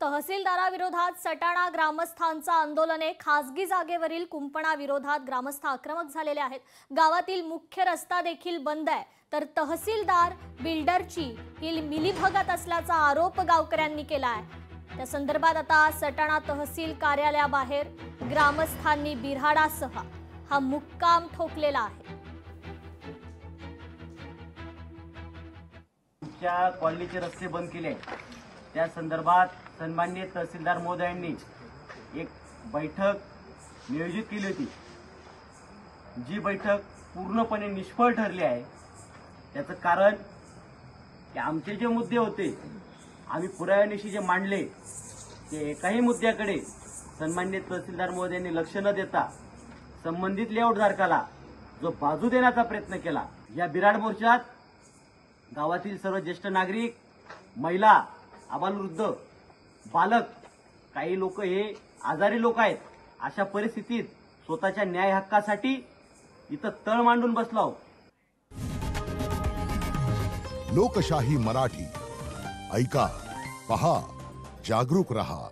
तहसीलदाराविरोधात सटाणा ग्रामस्थांचं आंदोलने खासगी जागेवरील कुंपणाविरोधात ग्रामस्थ आक्रमक झालेले आहेत। गावातील मुख्य रस्ता देखील बंद आहे, तर तहसीलदार बिल्डरची ही मिलीभगत असल्याचा आरोप गावकऱ्यांनी केला आहे। त्या संदर्भात आता सटाणा तहसील कार्यालयाबाहेर ग्रामस्थांनी बिऱ्हाडासह हा मुक्काम ठोकलेला आहे। च्या कॉलनीचे रस्ते बंद केले, त्या संदर्भात सन्माननीय तहसीलदार महोदयांनी एक बैठक नियोजित केली होती, जी बैठक पूर्णपणे निष्फळ ठरली आहे। त्याचं कारण की आमचे जे मुद्दे होते, आम्ही पुराव्यानिशी जे मांडले, ते एकाही मुद्द्याकडे सन्माननीय तहसीलदार महोदयांनी लक्ष न देता संबंधित लेआउटधारकाला जो बाजू देण्याचा प्रयत्न केला। या बिऱ्हाड मोर्चात गावातील सर्व ज्येष्ठ नागरिक, महिला, आबालवृद्ध, बालक, काही लोक हे आजारी लोक आहेत। अशा परिस्थितीत स्वतःच्या न्याय हक्कासाठी इथं तळ मांडून बसलो आहोत। लोकशाही मराठी ऐका, पहा, जागरूक रहा।